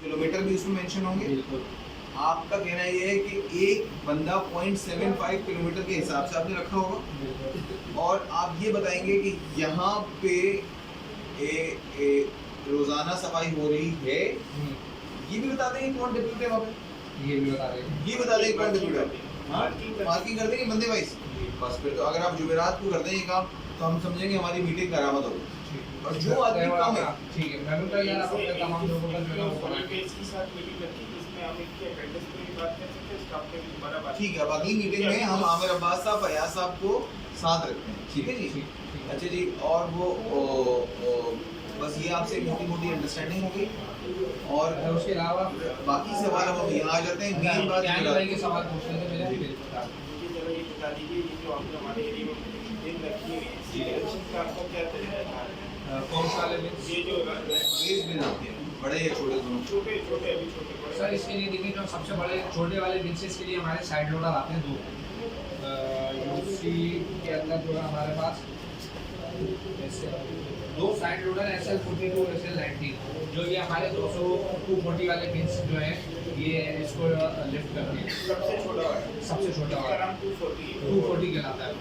Kilometre भी उसमें mention होंगे। बिल्कुल। आपका कहना ये है कि एक बंदा 0.75 किलोमीटर के हिसाब से आपने रखा होगा, बिल्कुल। और आप ये बताएंगे कि यहाँ पे रोजाना सफाई हो रही है, ये भी बता देंगे कौन डिप्यूटी है वहाँ पे, ये भी बता देंगे, ये बता देंगे कौन डिप्यूटी है, मार्किंग कर देंगे बंदे वाइज। बस फिर तो अगर आप जुमेरात को कर दें ये काम तो हम समझेंगे हमारी मीटिंग करामत होगी। और जो आदमी कम है, ठीक है, मैं तो यार आपको तमाम लोगों का जो है इसके साथ मीटिंग रखी जिसमें हम एक अटेंडेंस पे भी बात कर सकते हैं, स्टाफ पे भी दोबारा बात। ठीक है, अब अगली मीटिंग में हम आमिर अब्बास साहब, फयाज साहब को साथ रखते हैं, ठीक है जी। ठीक। अच्छा जी, और वो बस ये आपसे मोटी मोटी अंडरस्टैंडिंग होगी, और उसके अलावा बाकी सवाल हम यहाँ आ जाते हैं। मेन बात के सवाल पूछने थे मेरे ये जरा ये बता दीजिए, ये जो आपने हमारे एरिया में दिन रखी हुई है इलेक्शन का आपको क्या तरीका है? कौन सा वाले ये जो रेस बिल आते हैं, बड़े या छोटे दोनों? छोटे छोटे अभी छोटे बड़े सर, इसके लिए देखिए जो सबसे बड़े छोटे वाले बिल्स के लिए हमारे साइड लोडर आते हैं 2 यूसी के अंदर जो है हमारे पास ऐसे 2 साइड लोडर SL42 SL19, जो ये हमारे 240 वाले बिल्स जो है ये इसको लिफ्ट करते हैं। सबसे छोटा वाला, सबसे छोटा वाला नाम 240 कहलाता है।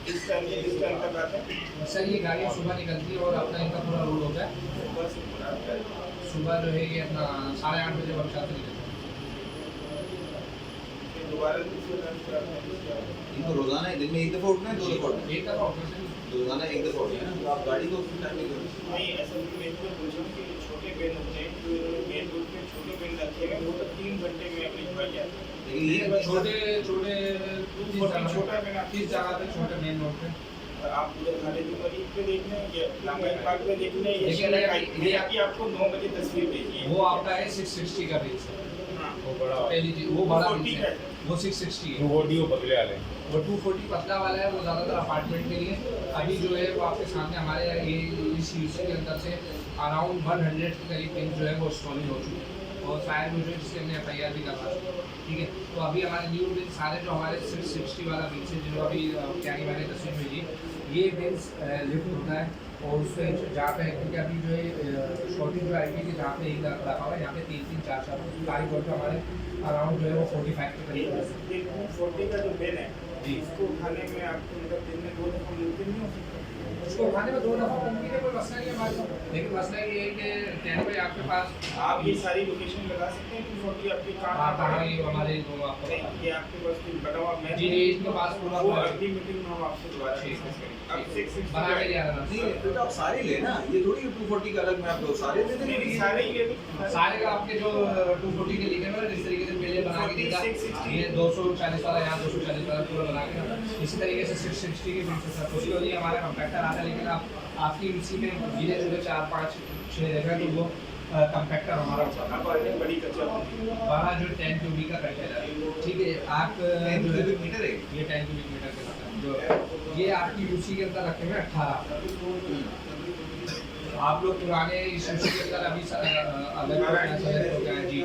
इस टाइम तक आता है सर, ये गाड़ी सुबह निकलती है और अपना इनका पूरा रूट होता है। सुबह जो है ये अपना 8:30 बजे वर्कशॉप से निकलता है। दोबारा दूसरे टाइम पे आता है। इनको रोजाना दिन में एक दफा उठना है, 2 दफा उठना है? एक दफ़ा ऑपरेशन रोजाना एक दफा उठना है ना, तो आप गाड़ी को उसी टाइम में नहीं, ऐसा मैं तो पूछ रहा हूँ कि छोटे पेन होते हैं जो इन्होंने मेन रोड पे छोटे पेन रखे हैं, वो तो 3 घंटे में एवरेज बढ़ जाते हैं। लेकिन ये छोटे छोटा पेन 30 जगह पे छोटे मेन रोड पे। और आप पूरे खालिद मरीज पे देखना है या लांबाई पार्क पे देखना है, लेकिन ये अभी आपको 9 बजे तस्वीर भेजी है। वो आपका है 660 का रेंज है। हाँ, वो बड़ा पहली चीज वो बड़ा 240 रेंज है, वो 660 है। वो ऑडियो बदले वाले वो 240 पतला वाला है, वो ज़्यादातर अपार्टमेंट के लिए। अभी जो है वो आपके सामने हमारे ये इस यूसी के अंदर से अराउंड 100 के करीब पिन जो है वो इंस्टॉलिंग हो चुकी है, और शायद मुझे जिससे हमने FIR भी करवा दी। ठीक है, तो अभी हमारे न्यू बिल सारे जो हमारे 660 वाला बिल से जो अभी क्या ही मैंने तस्वीर भेजी, ये बिल्स लिफ्ट होता है, और उससे जहाँ पे क्योंकि अभी जो है शॉर्टेज जो आएगी कि जहाँ पे एक रखा हुआ है, यहाँ पे 3-3 4-4 गाड़ी बोल हमारे अराउंड जो है वो 45 के करीब है। ये 240 का जो पेन है जी, इसको उठाने में आपको मतलब दिन में 2 दफा मुमकिन नहीं हो सकता। उसको उठाने में 2 दफ़ा मुमकिन है, कोई मसला नहीं है हमारे पास, लेकिन मसला ये है कि 10 बजे आपके पास आप ये सारी लोकेशन लगा सकते हैं 240 आपके कहाँ कहाँ ये हमारे दोनों आपको बता ये आपके पास कोई बना हुआ मैप जी, इसके पास पूरा वो अगली मीटिंग में हम आपसे दोबारा ठीक है। डिस्कस करेंगे। अब 660 बना के दिया था नहीं, फिर तो आप सारे लेना, ये थोड़ी 240 का अलग मैं आपको सारे दे नहीं, देंगे। सारे ही ले सारे का आपके जो 240 के लिखे हुए जिस तरीके से पहले बना के दिया, ये 240 वाला यहाँ 240 वाला पूरा बना के, इसी तरीके से 660 के बिल से सर उसके लिए हमारा कम्पैक्टर आता है, लेकिन आपकी इसी में गिने चुके 4-5-6 जगह, तो वो कम्पैक्टर हमारा होता है अब आगे बड़ी कच्चा बड़ा जो 10 क्यूबिक का कंटेनर है। ठीक है, आप जो है मीटर है ये 10 क्यूबिक मीटर के साथ है, जो ये आपकी यूसी के अंदर रखे हुए 18। आप लोग पुराने इस यूसी के अंदर अभी अलग हो गए हैं जी,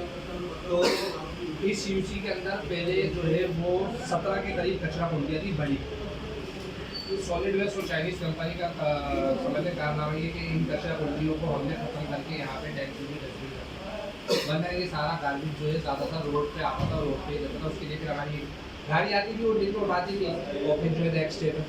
तो इस यूसी के अंदर पहले जो है वो 17 के करीब कचरा कुंडिया थी बड़ी। सॉलिड वेस्ट और चाइनीज कंपनी का समझने कारनामा ये कि इन कचरा कुंडियों को हमने खत्म करके यहाँ पे डैम की डस्टबिन रखा, वरना ये सारा गार्बेज जो है ज़्यादातर रोड पे आता था, रोड पे जाता था, उसके लिए फिर हमारी गाड़ी आती थी, वो दिन को उठाती थी, और फिर जो है नेक्स्ट डे पर।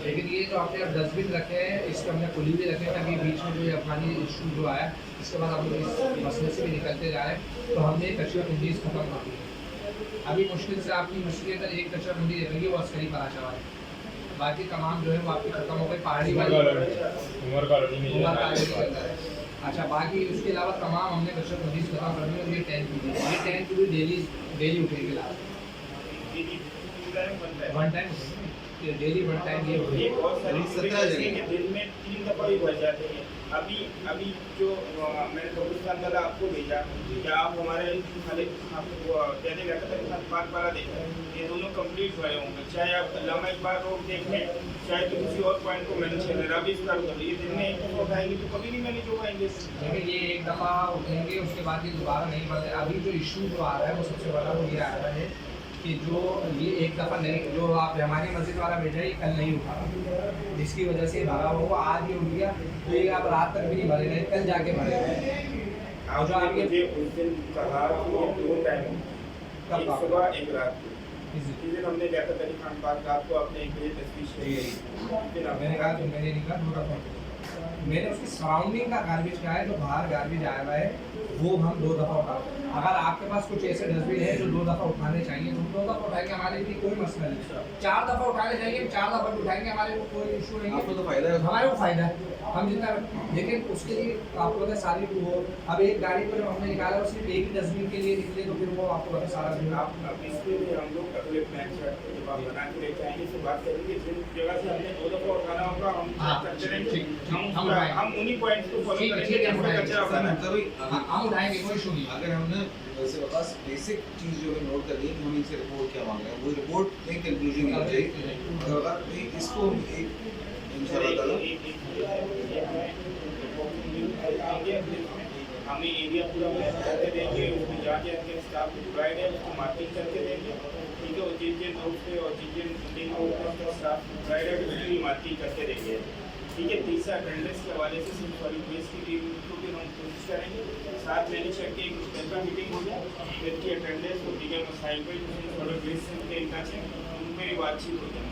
लेकिन ये जो आपने डस्टबिन रखे हैं, इसके हमने खुली भी रखे हैं ताकि बीच में जो ये अफगानी इशू जो आया, इसके बाद हम लोग इस मसले से भी निकलते जा रहे हैं, तो हमने कचरा कुंडी खत्म कर दी है। अभी मुश्किल से आपकी मुश्किल अगर एक कचरा कुंडी देखेंगे वो अस्करी पराशा वाली, बाकी तमाम जो है वो आपकी खत्म हो गई। पहाड़ी वाली उमर का अच्छा, बाकी उसके अलावा तमाम हमने कचरा कुंडी खत्म कर दी, और ये 10 की डेली उठेगी last one time daily one time ये ये बहुत सारी 17 जगह के दिन में 3 दफा भी भर जाते हैं। अभी जो मैंने कब्रिस्तान वाला आपको भेजा, या आप हमारे खालिद आपको कहने लगा था पार्क वाला देखा, ये दोनों कंप्लीट हुए होंगे। चाहे आप अल्लामा इकबाल रोड देख लें, चाहे तो किसी और पॉइंट को मैनेज करें, रबी स्टार्ट कर लीजिए, दिन में एक दफा उठाएंगे तो कभी नहीं मैनेज हो पाएंगे। लेकिन ये एक दफ़ा उठेंगे, उसके बाद ये दोबारा नहीं बनते। अभी जो इशू जो आ रहा है वो सबसे बड़ा वो ये आ रहा है कि जो ये एक दफ़ा नहीं, जो आप हमारी मस्जिद वाला भेजा ये कल नहीं उठा, जिसकी वजह से भरा हुआ वो आज ही उठ गया, तो ये आप रात तक भी नहीं भरे रहे, कल जाके भरे और जो आपने आपके मुझे उस दिन कहा कि ये 2 टाइम, कब एक कहा? सुबह एक रात को। किस जिस दिन हमने लियाकत अली खान पार्क आपको आपने 1 बजे तस्वीर शेयर की, उस दिन आपने मैंने कहा तो मैंने नहीं कहा थोड़ा मैंने उसकी सराउंडिंग का गार्बेज कहा है, जो बाहर गार्बेज आया हुआ है वो हम 2 दफ़ा उठा। अगर आपके पास कुछ ऐसे डस्टबिन है जो 2 दफ़ा उठाने चाहिए तो 2 दफ़ा उठाएंगे, हमारे लिए कोई मसला नहीं। 4 दफ़ा उठाने चाहिए 4 दफ़ा भी उठाएंगे, हमारे को कोई इशू नहीं आपको है, तो फायदा है। हमारे को फ़ायदा है हम जितना, लेकिन उसके लिए आपको पता है सारी वो अब एक गाड़ी पर जब हमने निकाला और सिर्फ एक ही डस्टबिन के लिए निकले तो फिर वो आपको पता सारा दिन आप अब इसके लिए हम लोग अगले प्लान जब आप बना के लेके आएंगे तो बात करेंगे, जिन जगह से हमने 2 दफ़ा उठाना होगा हम हाँ, करते रहेंगे, ठीक, हम उन्हीं पॉइंट्स को फॉलो ठीक है, करेंगे ठीक है, जिसमें हम कचरा उठाना है। हम उठाएंगे, कोई इशू नहीं है। अगर हमने वैसे बस बेसिक चीज़ जो है नोट कर ली कि हम इनसे रिपोर्ट क्या मांग रहे हैं, वो रिपोर्ट एक कंक्लूजन में आ जाएगी। और अगर इसको एक इंशाल्लाह ताला हमें एरिया पूरा मैप करके देंगे, उसमें जाके आपके स्टाफ डिवाइड है उसको मार्किंग करके देंगे, ठीक है, और जिन जिन रोड पे और जिन जिन बिल्डिंग रोड पे उसका स्टाफ डिवाइड है उसकी मार्किंग करके देंगे, ठीक है। तीसरा अटेंडेंस के हवाले से सिर्फ सॉलिड वेस्ट की टीम को भी हम कोशिश करेंगे, साथ मैंने चेक की एक स्पेशल मीटिंग हो जाए, फिर की अटेंडेंस और दीगर मसाइल पर सॉलिड वेस्ट के इनका है उनमें भी बातचीत हो जाए।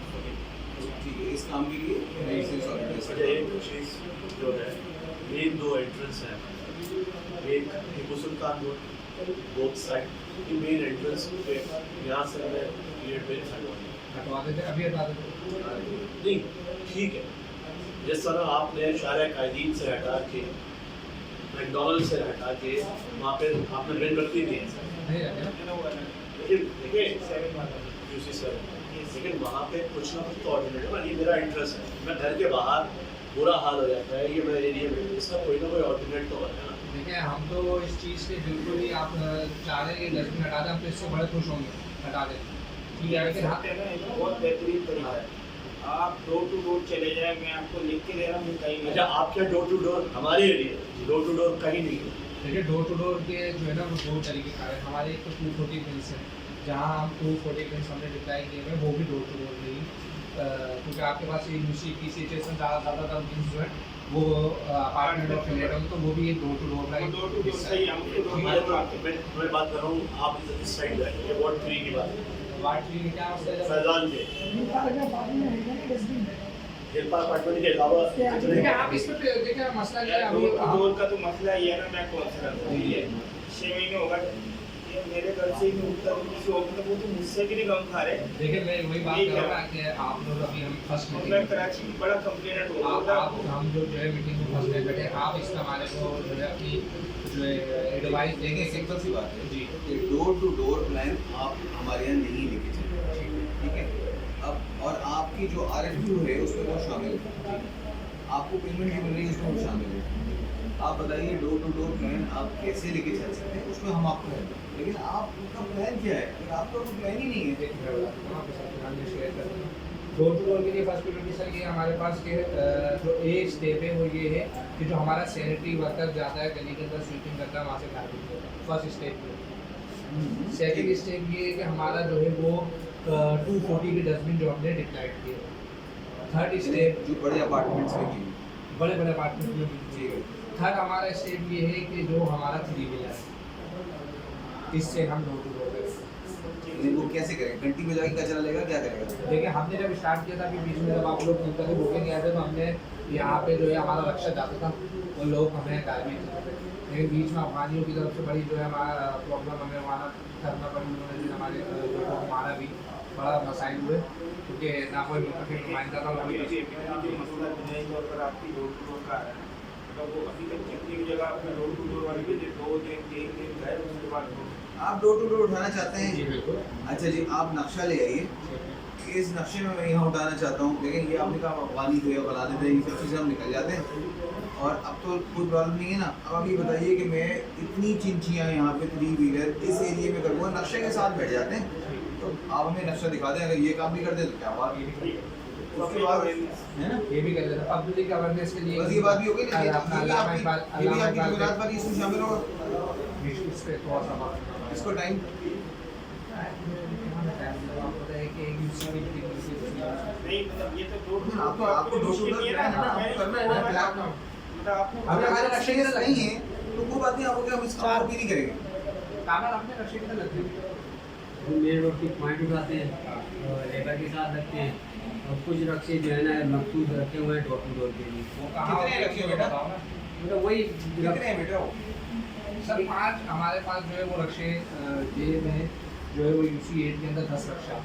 ठीक है, इस काम के लिए मैं इसे सॉल्व कर सकता एक चीज़ जो है, मेन 2 एंट्रेंस हैं, एक गुसल खान रोड बोथ साइड की मेन एंट्रेंस पे, यहाँ से हमें क्लियर वेरीफाई हटवा देते, अभी हटा देते। नहीं, ठीक है, जिस तरह आपने शारा कायदीन से हटा के मैकडोनल्ड से हटा के वहाँ पे आपने बिल रख दी थी, नहीं रखे ना? लेकिन देखिए यूसी सर, लेकिन वहाँ पे कुछ ना कुछ तो ऑल्टरनेटिव है। ये मेरा इंटरेस्ट है, मैं घर के बाहर बुरा हाल हो जाता है, ये मेरे एरिया में, इसका कोई ना कोई ऑल्टरनेट तो है ना। देखिए हम तो इस चीज़ के बिल्कुल ही आप चाह रहे हैं कि डस्टबिन हटा दें, हम तो इससे बड़े खुश होंगे हटा दें, ठीक है। लेकिन हाँ, एक बहुत बेहतरीन तरीका है, आप डोर टू डोर चले जाए, मैं आपको लिख के दे रहा हूँ कहीं अच्छा, आपके डोर टू डोर, हमारे एरिया डोर टू डोर कहीं नहीं है। देखिए डोर टू डोर के जो है ना वो 2 तरीके का है। हमारे एक तो 240 पिन्स है, जहाँ हम 240 पिन्स हमने डिप्लाई किए हुए, वो भी डोर टू डोर नहीं, क्योंकि आपके पास ये यूसी की सिचुएशन ज़्यादातर पिन्स जो है वो अपार्टमेंट और फ्लैट है, तो वो भी एक डोर टू डोर का डोर टू डोर सही है, हमको डोर मैं बात कर रहा हूँ, आप इस साइड जाइए, वार्ड 3 की बात, वार्ड 3 क्या मसला है? फैजान के हिलपा अपार्टमेंट के अलावा देखिए आप इस पर देखिए मसला क्या है अभी डोर का तो मसला ये है ना, मैं कौन सा करता हूँ, ये 6 महीने होगा ये मेरे घर से ही उत्तर किसी और, मतलब वो तो मुझसे भी नहीं कम खा रहे। देखिए मैं वही बात कर रहा था कि आप लोग अभी हम फर्स्ट और मैं मीटिंग कराची में बड़ा कंप्लेनेंट हो आप रहा हम जो है मीटिंग में फर्स्ट में बैठे, आप इसका हमारे को जो है अपनी जो है एडवाइस देंगे। देखिए सिंपल सी बात है जी कि डोर टू डोर प्लान आप हमारे यहाँ नहीं लेके चले, ठीक है। अब और आपकी जो RFQ है उसमें वो शामिल है, आपको पेमेंट जो मिल रही है उसमें वो शामिल है। आप बताइए डोर टू डोर प्लान आप कैसे लेके चल सकते हैं, उसमें हम आपको हेल्प करेंगे, लेकिन आपका प्लान क्या है? अगर आपका कोई प्लान ही नहीं है, देखिए मैं बताता हूँ आपके साथ ध्यान में शेयर करता हूँ। डोर टू डोर के लिए फर्स्ट प्रियोरिटी सर ये हमारे पास के जो ए स्टेप है वो ये है कि जो हमारा सैनिटरी वर्कर जाता है गली के अंदर स्वीपिंग करता है, वहाँ से गार्बेज होता है, फर्स्ट स्टेप ये। सेकेंड स्टेप ये है कि हमारा जो है वो 240 के डस्टबिन जो हमने डिप्लाइड किए। थर्ड स्टेप जो बड़े अपार्टमेंट्स में की बड़े बड़े अपार्टमेंट में ठीक है। थर्ड हमारा स्टेप ये है कि जो हमारा 3 व्हीलर है इससे हम डोर टू डोर करें। लेकिन वो कैसे करें? घंटी बजा के कचरा लेगा, क्या करेगा? देखिए हमने जब स्टार्ट किया था कि बीच में जब आप लोग उनका के बुके नहीं आए थे तो हमने यहाँ पे जो है हमारा रक्षा जाता था, वो लोग हमें गार्बेज देते थे, लेकिन बीच में अफगानियों की तरफ से बड़ी जो है हमारा प्रॉब्लम हमें वहाँ करना पड़ी, उन्होंने भी हमारे लोगों को मारा भी, बड़ा मसाइल हुए, क्योंकि ना कोई मुतफिक नुमाइंदा था अभी कोई जो मसला बुनियादी तौर पर आपकी डोर टू डोर का है, तो वो अभी तक जितनी भी जगह आपने डोर टू डोर वाली भी 2 दिन 3 दिन गए उसके बाद आप डोर टू डोर उठाना चाहते जी हैं? बिल्कुल। अच्छा जी, आप नक्शा ले आइए, इस नक्शे में मैं यहाँ उठाना चाहता हूँ, लेकिन ये आपने कहा अफगानी थे और फलाने थे, ये सब चीज़ें हम निकल जाते हैं और अब तो कोई प्रॉब्लम नहीं है ना। अब आप ये बताइए कि मैं इतनी चिंचियाँ यहाँ पे 3 व्हीलर इस एरिया में करूँगा, नक्शे के साथ बैठ जाते हैं, तो आप हमें नक्शा दिखा दें, अगर ये काम भी कर दे तो क्या बात है। उसके बाद है ना, ये भी कर देते हैं पब्लिक अवेयरनेस के लिए। बस ये बात भी हो गई ना, अपना ये भी आपकी गुजरात पर इसमें शामिल होगा, इस पे थोड़ा सा बात इसको टाइम एक यूसी में नहीं मतलब ये तो रोड आपको डोर टू डोर नहीं है ना, आपको करना है ना ब्लैक नाउ। मतलब आपको अगर अगर नक्शे के नहीं है तो कोई बात नहीं, आपको क्या हम इसका कॉपी नहीं करेंगे। कागज अपने नक्शे की तरह लगते हैं। मेन रोड की पॉइंट उठाते हैं और लेबर के साथ रखते हैं, और कुछ रक्शे जो है ना मखसूस रखे हुए हैं डोर टू डोर के लिए। वो कहाँ कितने रखे हो बेटा? बताओ ना। मतलब वही कितने है बेटा वो? सर 5 हमारे पास जो है वो रक्शे जे में जो है वो यूसी 8 के अंदर 10 रक्षा,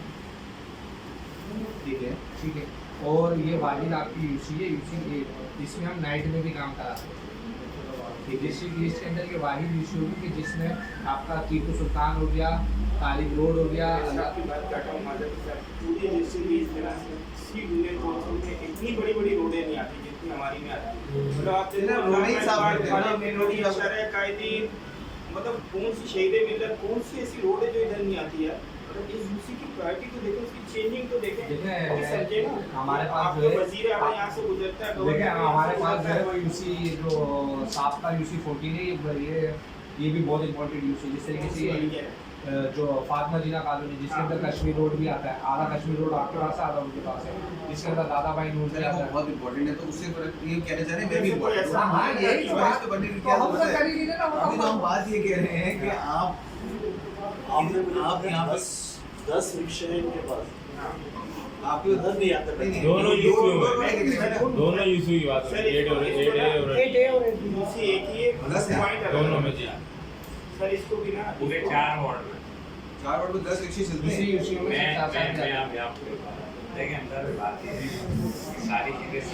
ठीक है। ठीक है। और ये वाजिद आपकी यूसी है, यूसी 8, इसमें हम नाइट में भी काम कराते हैं। डिस्ट्रिक्ट ईस्ट के अंदर ये वाहिद यूसी होगी कि जिसमें आपका टीपू सुल्तान हो गया, तालिब रोड हो गया, जैसे आपकी बात करता हूँ माधव सर, पूरी डिस्ट्रिक्ट ईस्ट में ना सी यूनियन काउंसिल में इतनी बड़ी बड़ी रोडें नहीं आती जितनी हमारी में आती है। मतलब आप देखो ना, रोडें ही साफ करते हैं ना, मेन रोड या शहर कायदी, मतलब कौन सी शहीद मिलत, कौन सी ऐसी रोड है जो इधर नहीं आती है। मतलब इस यूसी की प्रायोरिटी तो देखें, उसकी चेंजिंग तो देखें, देखें, अभी समझे ना। हमारे पास आपका जो है- वजीर अपने यहाँ से गुजरता है, देखिए गवर्नर हमारे यहाँ पास से जो है गुजरता वो यूसी जो साबका यूसी 14 है, ये भी बहुत इंपॉर्टेंट यूसी, जिस तरीके से ये जो फातिमा जीना कॉलोनी जिसके अंदर कश्मीर रोड भी आता है, आधा कश्मीर रोड आपके पास है, आधा उनके पास है, जिसके अंदर दादा भाई नूर भी चलो, आता वो है। बहुत इंपॉर्टेंट है, तो उससे फर्क ये कहना चाह रहे हैं मैं भी कोई ऐसा- important हूँ। हाँ, यही इस बात- तो बनने की तो क्या हम तो जरूरत कर है? ही नहीं रहे ना, वो अभी तो हम बात ये कह रहे हैं कि आप आपने मुझे आप यहाँ पे 10 रिक्शे हैं इनके पास, आपके उधर नहीं आते नहीं, दोनों दो- यूसी दो- में। दो देख रहे हैं। दोनों यूसी की बात सर, है, 8 और 8 और यूसी एक ही है, दस है। पॉइंट अलग दोनों अलग में है। जी। सर इसको भी ना पूरे 4 मॉडल 4 वोट में 10 रिक्शे चलते इसी हैं। यूसी में मैं साथ साथ मैं आपको देखिए अंदर बात ये है, सारी चीज़ें